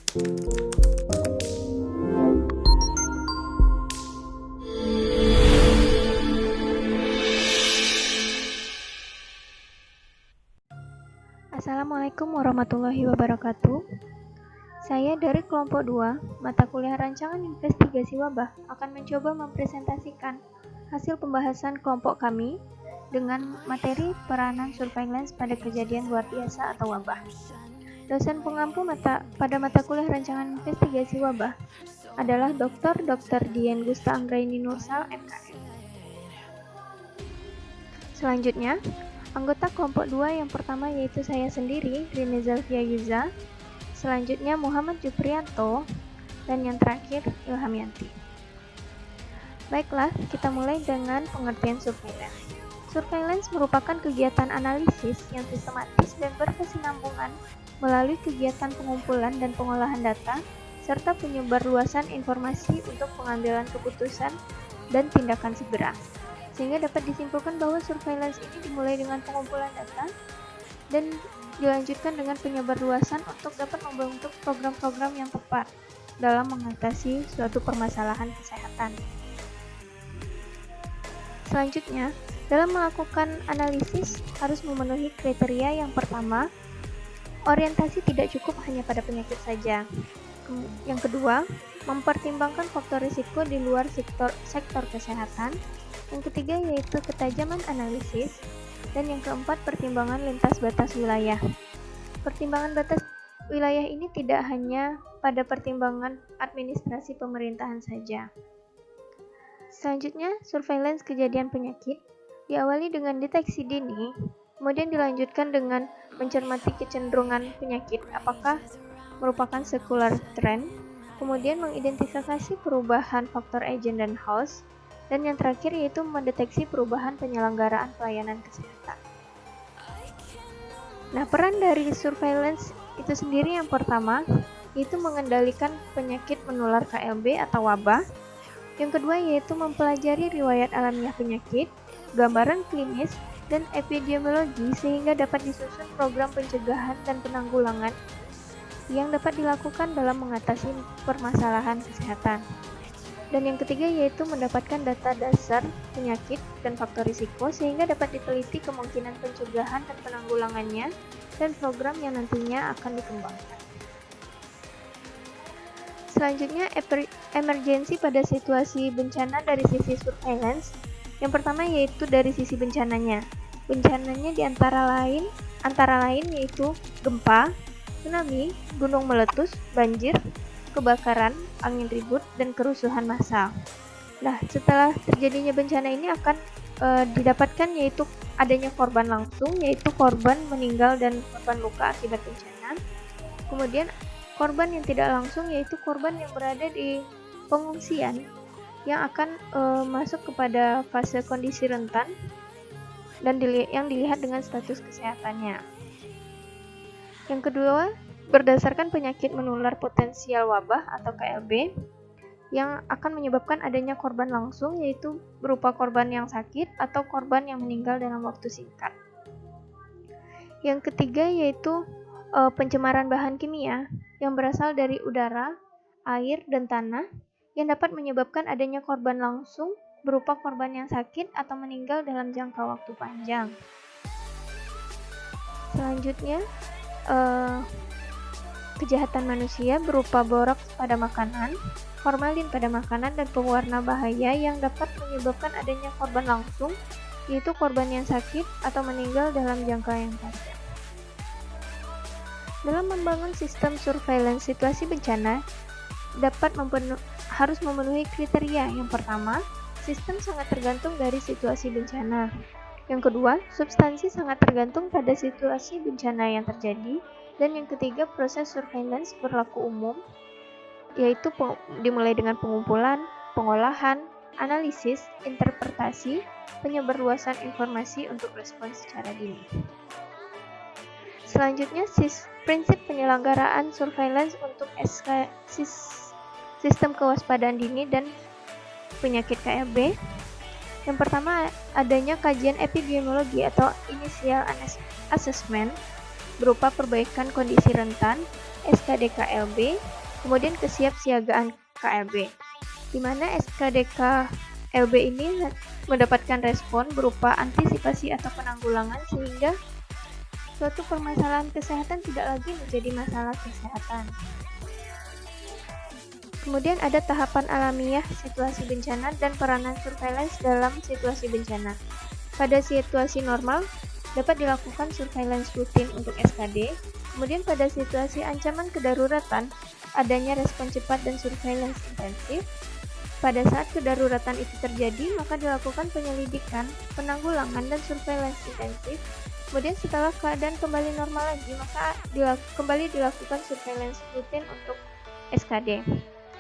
Assalamualaikum warahmatullahi wabarakatuh. Saya dari kelompok 2, mata kuliah rancangan investigasi wabah akan mencoba mempresentasikan hasil pembahasan kelompok kami dengan materi peranan surveillance pada kejadian luar biasa atau wabah. Dosen pengampu pada mata kuliah rancangan investigasi wabah adalah Dr. Dian Gusta Anggraini Nursal, MKM. Selanjutnya, anggota kelompok 2 yang pertama yaitu saya sendiri, Rini Zalfia Yuza. Selanjutnya Muhammad Juprianto, dan yang terakhir Ilham Yanti. Baiklah, kita mulai dengan pengertian surveillance. Surveillance merupakan kegiatan analisis yang sistematis dan berkesinambungan melalui kegiatan pengumpulan dan pengolahan data, serta penyebarluasan informasi untuk pengambilan keputusan dan tindakan segera. Sehingga dapat disimpulkan bahwa surveillance ini dimulai dengan pengumpulan data dan dilanjutkan dengan penyebarluasan untuk dapat membentuk program-program yang tepat dalam mengatasi suatu permasalahan kesehatan. Selanjutnya, dalam melakukan analisis harus memenuhi kriteria yang pertama, orientasi tidak cukup hanya pada penyakit saja. Yang kedua, mempertimbangkan faktor risiko di luar sektor kesehatan. Yang ketiga yaitu ketajaman analisis. Dan yang keempat, pertimbangan lintas batas wilayah. Pertimbangan batas wilayah ini tidak hanya pada pertimbangan administrasi pemerintahan saja. Selanjutnya, surveillance kejadian penyakit diawali dengan deteksi dini, kemudian dilanjutkan dengan mencermati kecenderungan penyakit, apakah merupakan secular trend, kemudian mengidentifikasi perubahan faktor agent dan host, dan yang terakhir yaitu mendeteksi perubahan penyelenggaraan pelayanan kesehatan. Nah, peran dari surveillance itu sendiri yang pertama yaitu mengendalikan penyakit menular KLB atau wabah. Yang kedua yaitu mempelajari riwayat alamiah penyakit, gambaran klinis, dan epidemiologi sehingga dapat disusun program pencegahan dan penanggulangan yang dapat dilakukan dalam mengatasi permasalahan kesehatan. Dan yang ketiga yaitu mendapatkan data dasar penyakit dan faktor risiko sehingga dapat diteliti kemungkinan pencegahan dan penanggulangannya dan program yang nantinya akan dikembangkan. Selanjutnya, emergensi pada situasi bencana dari sisi surveillance. Yang pertama yaitu dari sisi bencananya. Bencananya antara lain yaitu gempa, tsunami, gunung meletus, banjir, kebakaran, angin ribut, dan kerusuhan massal. Nah, setelah terjadinya bencana ini akan didapatkan yaitu adanya korban langsung, yaitu korban meninggal dan korban luka akibat bencana. Kemudian korban yang tidak langsung yaitu korban yang berada di pengungsian yang akan masuk kepada fase kondisi rentan dan yang dilihat dengan status kesehatannya. Yang kedua, berdasarkan penyakit menular potensial wabah atau KLB yang akan menyebabkan adanya korban langsung yaitu berupa korban yang sakit atau korban yang meninggal dalam waktu singkat. Yang ketiga yaitu pencemaran bahan kimia yang berasal dari udara, air, dan tanah yang dapat menyebabkan adanya korban langsung berupa korban yang sakit atau meninggal dalam jangka waktu panjang. Selanjutnya, kejahatan manusia berupa boraks pada makanan, formalin pada makanan, dan pewarna bahaya yang dapat menyebabkan adanya korban langsung, yaitu korban yang sakit atau meninggal dalam jangka yang panjang. Dalam membangun sistem surveillance situasi bencana, harus memenuhi kriteria. Yang pertama, sistem sangat tergantung dari situasi bencana. Yang kedua, substansi sangat tergantung pada situasi bencana yang terjadi. Dan yang ketiga, proses surveillance berlaku umum, yaitu dimulai dengan pengumpulan, pengolahan, analisis, interpretasi, penyebarluasan informasi untuk respons secara dini. Selanjutnya, prinsip penyelenggaraan surveillance untuk sistem kewaspadaan dini dan penyakit KLB. Yang pertama, adanya kajian epidemiologi atau initial assessment berupa perbaikan kondisi rentan, SKD KLB, Kemudian kesiapsiagaan KLB, di mana SKDK LB ini mendapatkan respon berupa antisipasi atau penanggulangan sehingga suatu permasalahan kesehatan tidak lagi menjadi masalah kesehatan. Kemudian ada tahapan alamiah situasi bencana dan peranan surveillance dalam situasi bencana. Pada situasi normal, dapat dilakukan surveillance rutin untuk SKD. Kemudian pada situasi ancaman kedaruratan, adanya respon cepat dan surveillance intensif. Pada saat kedaruratan itu terjadi, maka dilakukan penyelidikan, penanggulangan, dan surveillance intensif. Kemudian setelah keadaan kembali normal lagi, maka kembali dilakukan surveillance rutin untuk SKD.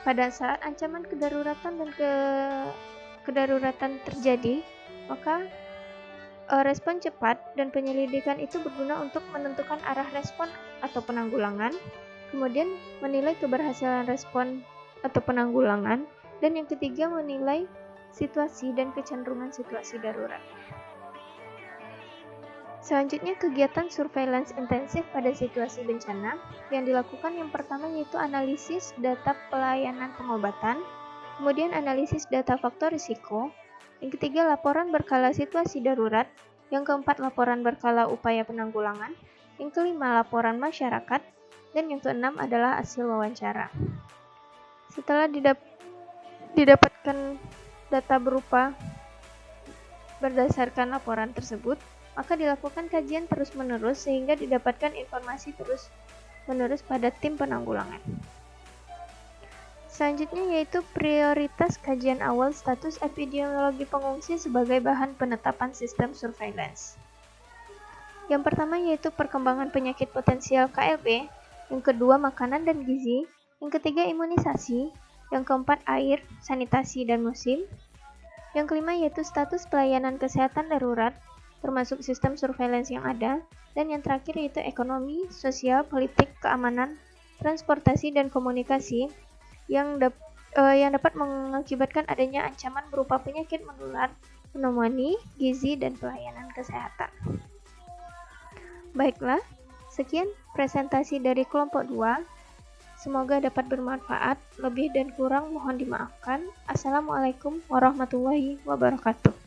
Pada saat ancaman kedaruratan dan kedaruratan terjadi, maka respon cepat dan penyelidikan itu berguna untuk menentukan arah respon atau penanggulangan, kemudian menilai keberhasilan respon atau penanggulangan, dan yang ketiga menilai situasi dan kecenderungan situasi darurat. Selanjutnya kegiatan surveillance intensif pada situasi bencana yang dilakukan yang pertama yaitu analisis data pelayanan pengobatan, kemudian analisis data faktor risiko, yang ketiga laporan berkala situasi darurat, yang keempat laporan berkala upaya penanggulangan, yang kelima laporan masyarakat, dan yang keenam adalah hasil wawancara. Setelah didapatkan data berupa berdasarkan laporan tersebut, maka dilakukan kajian terus-menerus sehingga didapatkan informasi terus-menerus pada tim penanggulangan. Selanjutnya yaitu prioritas kajian awal status epidemiologi pengungsi sebagai bahan penetapan sistem surveillance. Yang pertama yaitu perkembangan penyakit potensial KLB, yang kedua makanan dan gizi, yang ketiga imunisasi, yang keempat air, sanitasi, dan musim, yang kelima yaitu status pelayanan kesehatan darurat, termasuk sistem surveillance yang ada, dan yang terakhir yaitu ekonomi, sosial, politik, keamanan, transportasi, dan komunikasi yang dapat mengakibatkan adanya ancaman berupa penyakit menular, pneumonia, gizi, dan pelayanan kesehatan. Baiklah, sekian presentasi dari kelompok 2. Semoga dapat bermanfaat, lebih dan kurang mohon dimaafkan. Assalamualaikum warahmatullahi wabarakatuh.